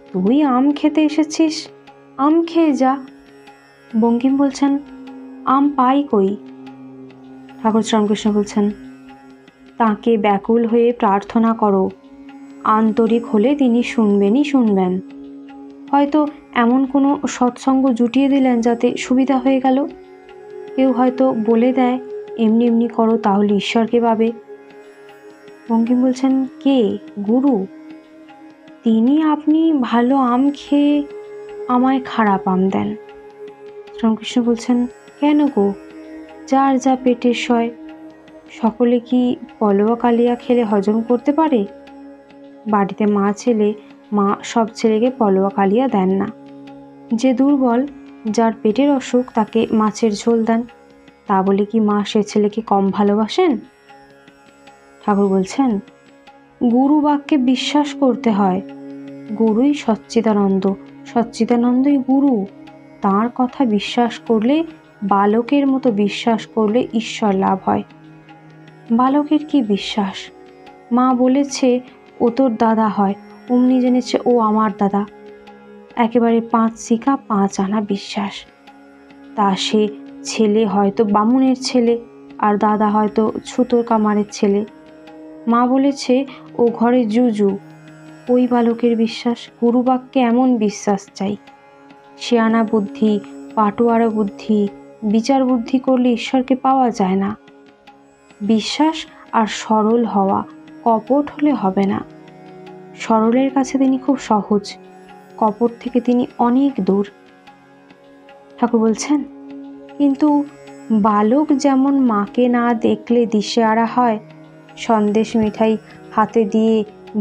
তুই আম খেতে এসেছিস, আম খেয়ে যা। বঙ্কিম বলছেন, আম পাই কই? ঠাকুর শ্রীরামকৃষ্ণ বলছেন, তাকে ব্যাকুল হয়ে প্রার্থনা করো। আন্তরিক হলে তিনি শুনবেনই শুনবেন। হয়তো এমন কোনো সৎসঙ্গ জুটিয়ে দিলেন যাতে সুবিধা হয়ে গেল। কেউ হয়তো বলে দেয় এমনি এমনি করো, তাহলে ঈশ্বরকে পাবে। বঙ্কিম বলছেন, কে? গুরু? তিনি আপনি ভালো আম খেয়ে আমায় খারাপ আম দেন। শ্রীরামকৃষ্ণ বলছেন, কেন গো? যার যা পেটের সয়। সকলে কি পলোয়া কালিয়া খেলে হজম করতে পারে? বাড়িতে মা ছেলে, মা সব ছেলেকে পলোয়া কালিয়া দেন না। যে দুর্বল, যার পেটের অসুখ, তাকে মাছের ঝোল দেন। তা বলে কি মা সে ছেলেকে কম ভালোবাসেন? ঠাকুর বলছেন, গুরু বাক্যে বিশ্বাস করতে হয়। গুরুই সচ্চিদানন্দ, সচ্চিদানন্দই গুরু। তাঁর কথা বিশ্বাস করলে, বালকের মতো বিশ্বাস করলে ঈশ্বর লাভ হয়। বালকের কি বিশ্বাস? মা বলেছে ও তোর দাদা হয়, অমনি জেনেছে ও আমার দাদা। একেবারে 5 শিকা 5 আনা বিশ্বাস। তা সে ছেলে হয়তো বামুনের ছেলে, আর দাদা হয়তো ছুতোর কামারের ছেলে। মা বলেছে ও ঘরে জুজু, ওই বালকের বিশ্বাস। গুরুবাক্যে এমন বিশ্বাস চাই। শেয়ানা বুদ্ধি, পাটোয়ারা বুদ্ধি, বিচার বুদ্ধি করলে ঈশ্বরকে পাওয়া যায় না। বিশ্বাস আর সরল হওয়া, কপট হলে হবে না। সরলের কাছে তিনি খুব সহজ, কপট থেকে তিনি অনেক দূর। ঠাকুর বলছেন, কিন্তু বালক যেমন মাকে না দেখলে দিশেহারা হয়, সন্দেশ মিঠাই হাতে দিয়ে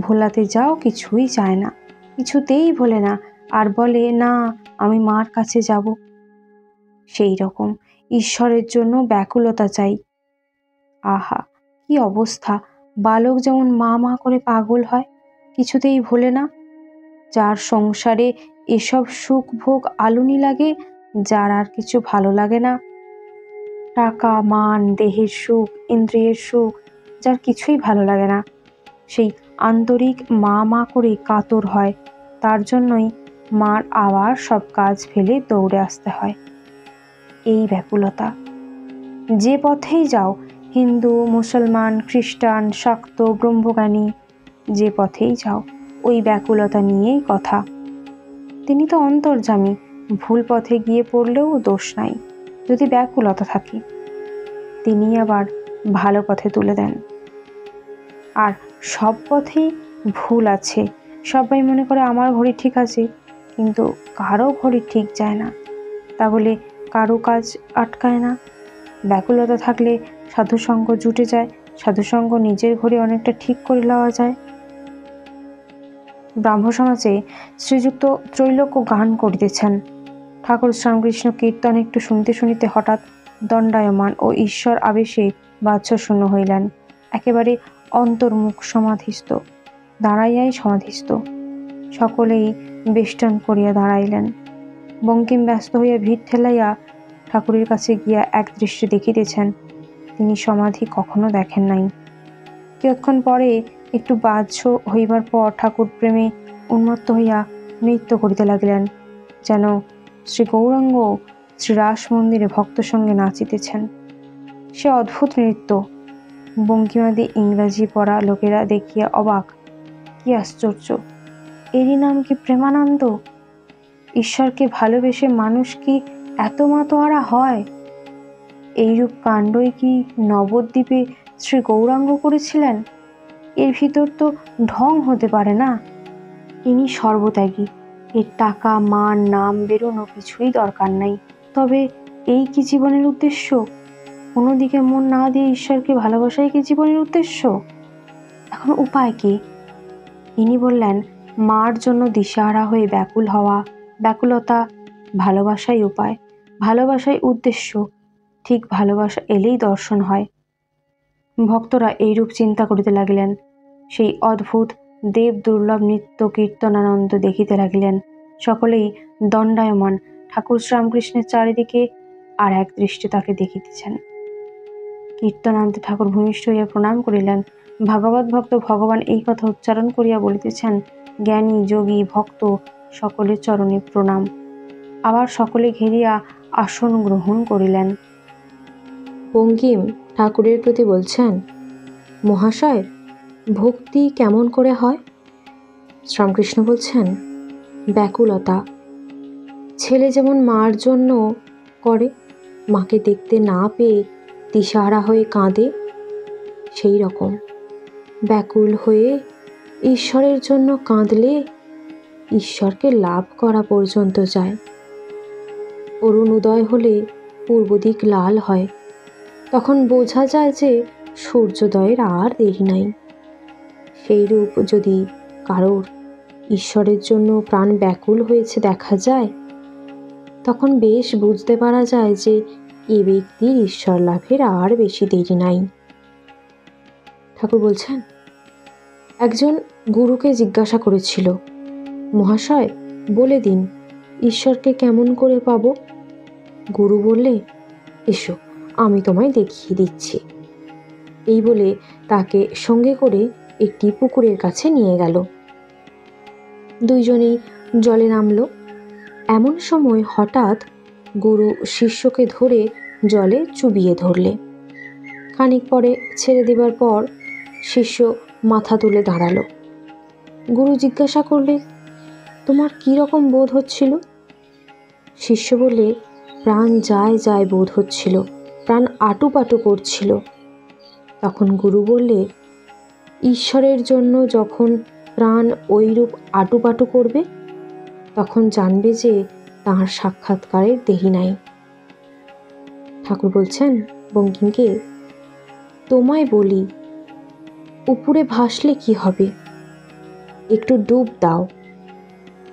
ভোলাতে যাও, কিছুই চায় না, কিছুতেই ভোলে না, আর বলে না আমি মার কাছে যাব। সেই রকম ঈশ্বরের জন্য ব্যাকুলতা চাই। আহা, কি অবস্থা! বালক যেমন মা মা করে পাগল হয়, কিছুতেই ভোলে না। যার সংসারে এসব সুখ ভোগ আলুনি লাগে, যার আর কিছু ভালো লাগে না, টাকা মান দেহের সুখ ইন্দ্রিয়ের সুখ, যার কিছুই ভালো লাগে না, সেই আন্তরিক মা মা করে কাতর হয়। তার জন্যই মার আবার সব কাজ ফেলে দৌড়ে আসতে হয়। এই ব্যাকুলতা। যে পথেই যাও, হিন্দু মুসলমান খ্রিস্টান শাক্ত ব্রহ্মজ্ঞানী, যে পথেই যাও ওই ব্যাকুলতা নিয়েই কথা। তিনি তো অন্তর্যামী, ভুল পথে গিয়ে পড়লেও দোষ নাই যদি ব্যাকুলতা থাকে। তিনি আবার ভালো পথে তুলে দেন। আর সব পথেই ভুল আছে। সবাই মনে করে আমার ঘড়ি ঠিক আছে, কিন্তু কারো ঘড়ি ঠিক যায় না। তা বলে কারো কাজ আটকায় না। ব্যাকুলতা থাকলে সাধুসঙ্গ জুটে যায়, সাধুসঙ্গ নিজের ঘড়ি অনেকটা ঠিক করে লওয়া যায়। ব্রাহ্ম সমাজে শ্রীযুক্ত ত্রৈলোক্য গান করিতেছেন। ঠাকুর শ্রীরামকৃষ্ণ কীর্তন একটু শুনিতে শুনিতে হঠাৎ দণ্ডায়মান ও ঈশ্বর আবেশে বাচ্যশূন্য হইলেন। একেবারে অন্তর্মুখ সমাধিস্থ, দাঁড়াইয়াই সমাধিস্থ। সকলেই বেষ্টন করিয়া দাঁড়াইলেন। বঙ্কিম ব্যস্ত হইয়া ভিড় ঠেলাইয়া ঠাকুরের কাছে গিয়া এক দৃষ্টি দেখিতেছেন। তিনি সমাধি কখনো দেখেন নাই। কিয়ৎক্ষণ পরে একটু বাহ্য হইবার পর ঠাকুর প্রেমে উন্মত্ত হইয়া নৃত্য করিতে লাগিলেন, যেন শ্রী গৌরাঙ্গ শ্রীরাস মন্দিরে ভক্ত সঙ্গে নাচিতেছেন। সে অদ্ভুত নৃত্য। বঙ্কিমাদি ইংরাজি পড়া লোকেরা দেখিয়া অবাক। কি আশ্চর্য! এরই নাম কি প্রেমানন্দ? ঈশ্বরকে ভালোবেসে মানুষ কি এত মাতোয়ারা হয়? এইরূপ কাণ্ডই কি নবদ্বীপে শ্রী গৌরাঙ্গ করেছিলেন? এর ভিতর তো ঢং হতে পারে না। ইনি সর্বত্যাগী, এর টাকা মান নাম বেরোনো কিছুই দরকার নাই। তবে এই কি জীবনের উদ্দেশ্য? অন্যদিকে মন না দিয়ে ঈশ্বরকে ভালোবাসাই কি জীবনের উদ্দেশ্য? এখন উপায় কি? ইনি বললেন, মার জন্য দিশাহারা হয়ে ব্যাকুল হওয়া, ব্যাকুলতা ভালোবাসাই উপায়, ভালোবাসাই উদ্দেশ্য। ঠিক ভালোবাসা এলেই দর্শন হয়। ভক্তরা এইরূপ চিন্তা করিতে লাগিলেন। সেই অদ্ভুত দেব দুর্লভ নৃত্য কীর্তনানন্দ দেখিতে লাগিলেন। সকলেই দণ্ডায়মান ঠাকুর শ্রীরামকৃষ্ণের চারিদিকে আর এক দৃষ্টি তাকে দেখিতেছেন। কীর্তনান্তে ঠাকুর ভূমিষ্ঠ হইয়া প্রণাম করিলেন। ভাগবত ভক্ত ভগবান এই কথা উচ্চারণ করিয়া বলিতেছেন, জ্ঞানী যোগী ভক্ত সকলের চরণে প্রণাম। আবার সকলে ঘেরিয়া আসন গ্রহণ করিলেন। বঙ্কিম ঠাকুরের প্রতি বলছেন, মহাশয়, ভক্তি কেমন করে হয়? শ্রীরামকৃষ্ণ বলছেন, ব্যাকুলতা। ছেলে যেমন মার জন্য করে, মাকে দেখতে না পেয়ে দিশাহারা হয়ে কাঁদে, সেই রকম ব্যাকুল হয়ে ঈশ্বরের জন্য কাঁদলে ঈশ্বরকে লাভ করা পর্যন্ত যায়। অরুণ উদয় হলে পূর্ব দিক লাল হয়, তখন বোঝা যায় যে সূর্যোদয়ের আর দেরি নাই। সেইরূপ যদি কারোর ঈশ্বরের জন্য প্রাণ ব্যাকুল হয়েছে দেখা যায়, তখন বেশ বুঝতে পারা যায় যে এ ব্যক্তির ঈশ্বর লাভের আর বেশি দেরি নাই। ঠাকুর বলছেন, একজন গুরুকে জিজ্ঞাসা করেছিল, মহাশয় বলে দিন ঈশ্বরকে কেমন করে পাব? গুরু বললে, এসো আমি তোমায় দেখিয়ে দিচ্ছি। এই বলে তাকে সঙ্গে করে একটি পুকুরের কাছে নিয়ে গেল। দুইজনেই জলে নামল। এমন সময় হঠাৎ গুরু শিষ্যকে ধরে জলে চুবিয়ে ধরলে। খানিক পরে ছেড়ে দেবার পর শিষ্য মাথা তুলে দাঁড়ালো। গুরু জিজ্ঞাসা করলে, তোমার কি রকম বোধ হচ্ছিল? শিষ্য বললে, প্রাণ যায় যায় বোধ হচ্ছিল, প্রাণ আটুপাটু করছিল। তখন গুরু বললে, ঈশ্বরের জন্য যখন প্রাণ ওইরূপ আটুপাটু করবে, তখন জানবে যে তাঁর সাক্ষাৎকারের দেরি নাই। ঠাকুর বলছেন বঙ্কিমকে, তোমায় বলি, উপরে ভাসলে কি হবে? একটু ডুব দাও।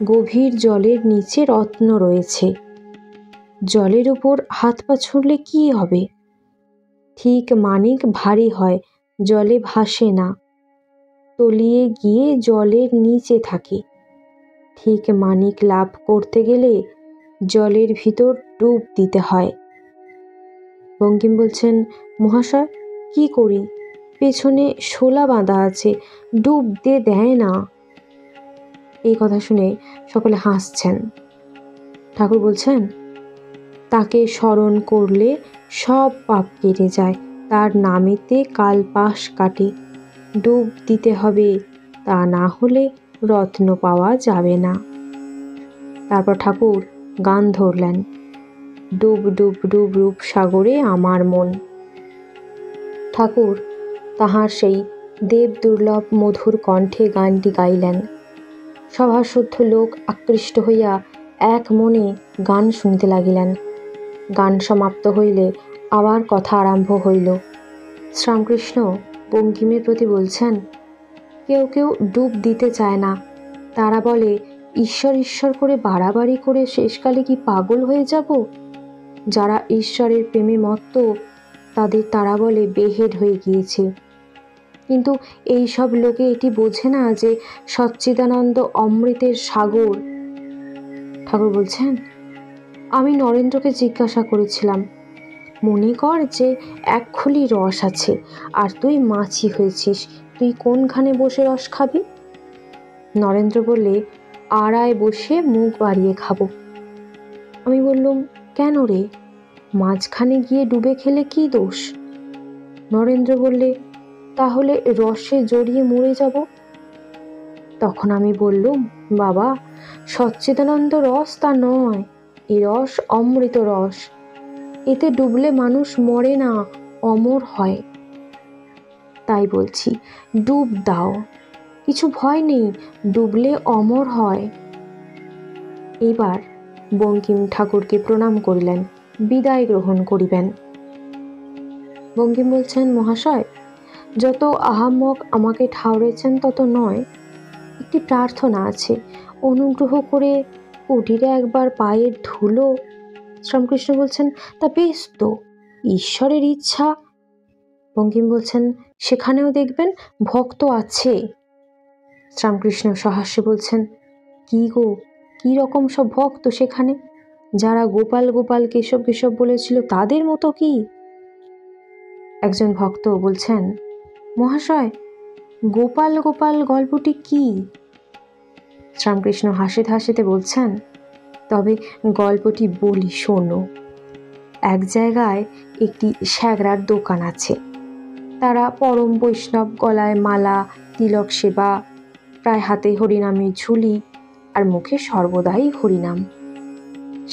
গভীর জলের নিচে রত্ন রয়েছে। জলের উপর হাত পা ছুঁড়লে কি হবে? ঠিক মানিক ভারী হয়, জলে ভাসে না। তলিয়ে গিয়ে জলের নিচে থাকে। ঠিক মানিক লাভ করতে গেলে জলের ভিতর ডুব দিতে হয়। বঙ্কিম বলছেন, মহাশয় কি করি? পেছনে শোলা বাঁধা আছে, ডুব দিয়ে দেয় না। এই কথা শুনে সকলে হাসছেন। ঠাকুর বলছেন, তাকে স্মরণ করলে সব পাপ কেটে যায়, তার নামেতে কালপাশ কাটে। ডুব দিতে হবে, তা না হলে রত্ন পাওয়া যাবে না। তারপর ঠাকুর গান ধরলেন, ডুব ডুব ডুব রূপ সাগরে আমার মন। ঠাকুর তাহার সেই দেব দুর্লভ মধুর কণ্ঠে গানটি গাইলেন। সভাসুদ্ধ লোক আকৃষ্ট হইয়া এক মনে গান শুনিতে লাগিলেন। গান সমাপ্ত হইলে আবার কথা আরম্ভ হইল। শ্রীরামকৃষ্ণ বঙ্কিমের প্রতি বলছেন, কেউ কেউ ডুব দিতে চায় না। তারা বলে, ঈশ্বর ঈশ্বর করে বাড়াবাড়ি করে শেষকালে কি পাগল হয়ে যাব? যারা ঈশ্বরের প্রেমে মত্ত তাদের তারা বলে বেহেড হয়ে গিয়েছে। কিন্তু এই সব লোকে এটি বোঝে না যে সচ্চিদানন্দ অমৃতের সাগর। ঠাকুর বলছেন, আমি নরেন্দ্রকে জিজ্ঞাসা করেছিলাম, মনে কর যে এক খুলি রস আছে আর তুই মাছি হয়েছিস, তুই কোনখানে বসে রস খাবি? নরেন্দ্র বললে, আড়ায় বসে মুখ বাড়িয়ে খাবো। আমি বললুম, কেন রে, মাঝখানে গিয়ে ডুবে খেলে কি দোষ? নরেন্দ্র বললে, তাহলে রসে জড়িয়ে মরে যাব। তখন আমি বললুম, বাবা, সচ্চিদানন্দ রস তা নয়, এ রস অমৃত রস। এতে ডুবলে মানুষ মরে না, অমর হয়। তাই বলছি, ডুব দাও, কিছু ভয় নেই, ডুবলে অমর হয়। এইবার বঙ্কিম ঠাকুরকে প্রণাম করিলেন, বিদায় গ্রহণ করিবেন। বঙ্কিম বলছেন, মহাশয়, যত আহাম্মক আমাকে ঠাউরেছেন তত নয়, একটি প্রার্থনা আছে, অনুগ্রহ করে কুটিরে একবার পায়ের ধুলো। শ্রীরামকৃষ্ণ বলছেন, তা বেশ তো, ঈশ্বরের ইচ্ছা। বঙ্কিম বলছেন, সেখানেও দেখবেন ভক্ত আছে। শ্রীরামকৃষ্ণ সহাস্যে বলছেন, কি গো, কি রকম সব ভক্ত সেখানে? যারা গোপাল গোপাল কেশব কেশব বলেছিল তাদের মতো কি? একজন ভক্ত বলছেন, মহাশয়, গোপাল গোপাল গল্পটি কি? শ্রীরামকৃষ্ণ হাসিতে হাসিতে বলছেন, তবে গল্পটি বলি শোনো। এক জায়গায় একটি শ্যাগরার দোকান আছে। তারা পরম বৈষ্ণব, গলায় মালা, তিলক সেবা, প্রায় হাতে হরিনামের ঝুলি আর মুখে সর্বদাই হরিনাম।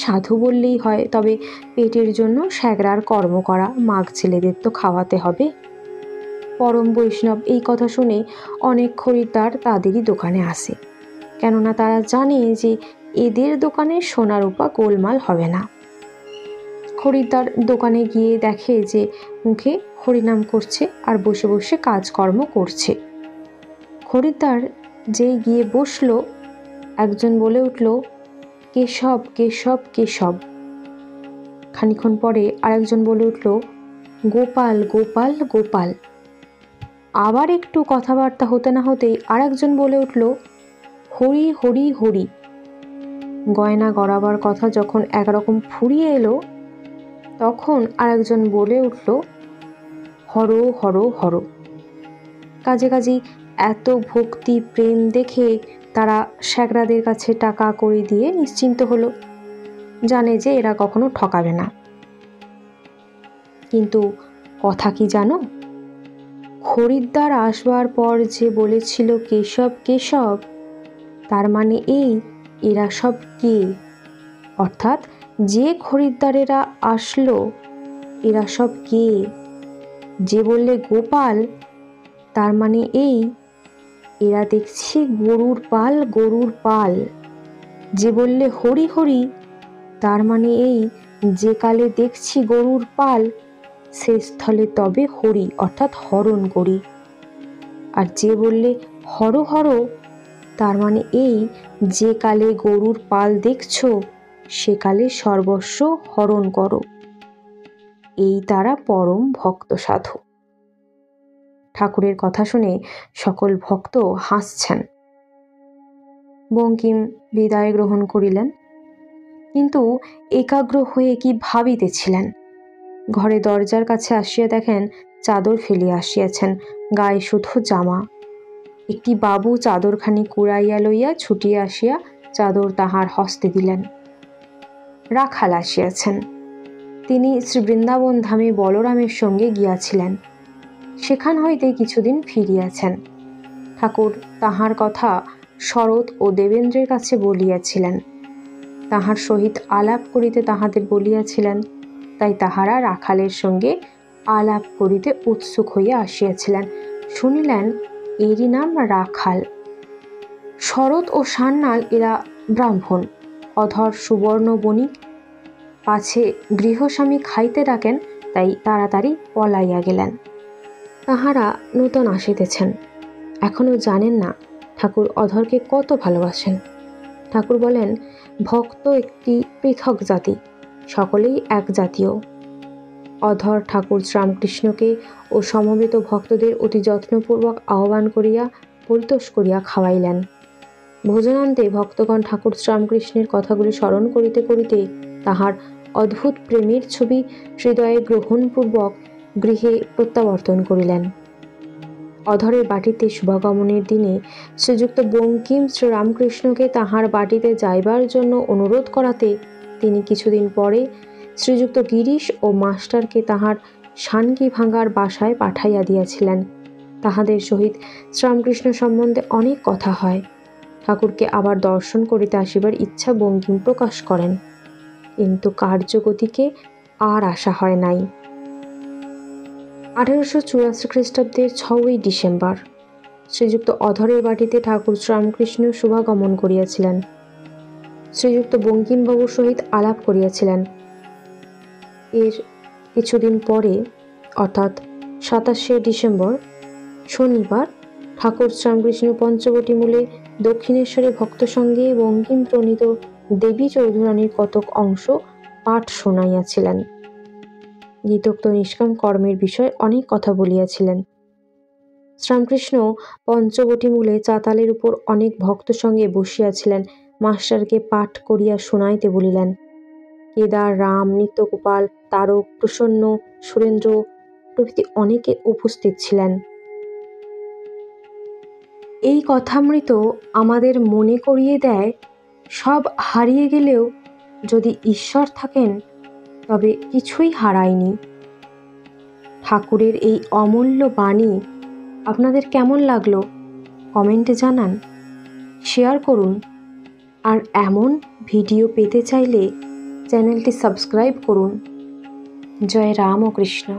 সাধু বললেই হয়, তবে পেটের জন্য শ্যাগরার কর্ম করা, মাঘ ছেলেদের তো খাওয়াতে হবে। পরম বৈষ্ণব এই কথা শুনে অনেক খরিদ্দার তাদেরই দোকানে আসে, কেননা তারা জানে যে এদের দোকানে সোনা রূপা গোলমাল হবে না। খরিদ্দার দোকানে গিয়ে দেখে যে মুখে হরিনাম করছে আর বসে বসে কাজকর্ম করছে। খরিদ্দার যেই গিয়ে বসলো, একজন বলে উঠল, কেশব কেশব কেশব। খানিক্ষণ পরে আরেকজন বলে উঠল, গোপাল গোপাল গোপাল। আবার একটু কথাবার্তা হতে না হতেই আরেকজন বলে উঠল, হরি হরি হরি। গয়না গড়াবার কথা যখন একরকম ফুরিয়ে এলো, তখন আরেকজন বলে উঠল, হর হর হর। কাজে কাজে এত ভক্তি প্রেম দেখে তারা শ্যাগরাদের কাছে টাকা কড়ি দিয়ে নিশ্চিন্ত হলো, জানে যে এরা কখনো ঠকাবে না। কিন্তু কথা কি জানো? খরিদ্দার আসবার পর যে বলেছিল কেশব কেশব, তার মানে এই, এরা সব কে? অর্থাৎ যে খরিদ্দারেরা আসলো এরা সব কে? যে বললে গোপাল, তার মানে এই, এরা দেখছি গরুর পাল গরুর পাল। যে বললে হরি হরি, তার মানে এই, যে কালে দেখছি গরুর পাল, সে স্থলে তবে হরি অর্থাৎ হরণ করি। আর যে বললে হর হর, তার মানে এই, যে কালে গরুর পাল দেখছো সে কালে সর্বস্ব হরণ করো। এই তারা পরম ভক্ত সাধু। ঠাকুরের কথা শুনে সকল ভক্ত হাসছেন। বঙ্কিম বিদায় গ্রহণ করিলেন, কিন্তু একাগ্র হয়ে কি ভাবিতেছিলেন। ঘরে দরজার কাছে আসিয়া দেখেন চাদর ফেলিয়া আসিয়াছেন, গায়ে শুধু জামা। একটি বাবু চাদরখানি কুড়াইয়া লইয়া ছুটিয়া আসিয়া চাদর তাহার হস্তে দিলেন। রাখাল আসিয়াছেন। তিনি শ্রী বৃন্দাবন ধামে বলরামের সঙ্গে গিয়াছিলেন, সেখান হইতে কিছুদিন ফিরিয়াছেন। ঠাকুর তাহার কথা শরৎ ও দেবেন্দ্রের কাছে বলিয়াছিলেন, তাহার সহিত আলাপ করিতে তাহাদের বলিয়াছিলেন, তাই তাহারা রাখালের সঙ্গে আলাপ করিতে উৎসুক হইয়া আসিয়াছিলেন। শুনিলেন এরই নাম রাখাল। শরৎ ও সান্যাল এরা ব্রাহ্মণ, অধর সুবর্ণ বণিক। পাছে গৃহস্বামী খাইতে ডাকেন, তাই তাড়াতাড়ি পলাইয়া গেলেন। তাহারা নূতন আসিতেছেন, এখনো জানেন না ঠাকুর অধরকে কত ভালোবাসেন। ঠাকুর বলেন, ভক্ত একটি পৃথক জাতি, সকলেই এক জাতীয়। অধর ঠাকুর শ্রীরামকৃষ্ণকে ও সমবেত ভক্তদের অতি যত্নপূর্বক আহ্বান করিয়া পরিতোষ করিয়া খাওয়াইলেন। ভোজনান্তে ভক্তগণ ঠাকুর শ্রীরামকৃষ্ণের কথাগুলি স্মরণ করিতে করিতে তাহার অদ্ভুত প্রেমের ছবি হৃদয়ে গ্রহণপূর্বক গৃহে প্রত্যাবর্তন করিলেন। অধরের বাটিতে শুভাগমনের দিনে শ্রীযুক্ত বঙ্কিম শ্রীরামকৃষ্ণকে তাহার বাটিতে যাইবার জন্য অনুরোধ করাতে তিনি কিছুদিন পরে শ্রীযুক্ত গিরিশ ও মাস্টারকে তাহার শানকি ভাঙার বাসায় পাঠাইয়া দিয়াছিলেন। তাহাদের সহিত শ্রীরামকৃষ্ণ সম্বন্ধে অনেক কথা হয়। ঠাকুরকে আবার দর্শন করিতে আসিবার ইচ্ছা বঙ্কিম প্রকাশ করেন, কিন্তু কার্যগতিকে আর আশা হয় নাই। 1884 খ্রিস্টাব্দের 6ই ডিসেম্বর শ্রীযুক্ত অধরের বাটিতে ঠাকুর শ্রীরামকৃষ্ণ শুভাগমন করিয়াছিলেন। শ্রীযুক্ত বঙ্কিমবাবুর সহিত আলাপ করিয়াছিলেন। এর কিছুদিন পরে অর্থাৎ 27শে ডিসেম্বর শনিবার ঠাকুর শ্রীরামকৃষ্ণ পঞ্চবটী মূলে দক্ষিণেশ্বরে ভক্ত সঙ্গে বঙ্কিম প্রণীত দেবী চৌধুরানীর কতক অংশ পাঠ শোনাইয়াছিলেন। গীতোক্ত নিষ্কাম কর্মের বিষয়ে অনেক কথা বলিয়াছিলেন। শ্রীরামকৃষ্ণ পঞ্চবটী মূলে চাতালের উপর অনেক ভক্ত সঙ্গে বসিয়াছিলেন। মাস্টারকে পাঠ করিয়া শোনাইতে বলিলেন। কেদার, রাম, নিত্যগোপাল, তারক, প্রসন্ন, সুরেন্দ্র প্রভৃতি অনেকে উপস্থিত ছিলেন। এই কথামৃত আমাদের মনে করিয়ে দেয়, সব হারিয়ে গেলেও যদি ঈশ্বর থাকেন তবে কিছুই হারায়নি। ঠাকুরের এই অমূল্য বাণী আপনাদের কেমন লাগলো কমেন্টে জানান, শেয়ার করুন, আর এমন ভিডিও পেতে চাইলে চ্যানেলটি সাবস্ক্রাইব করুন। জয় রাম ও কৃষ্ণ।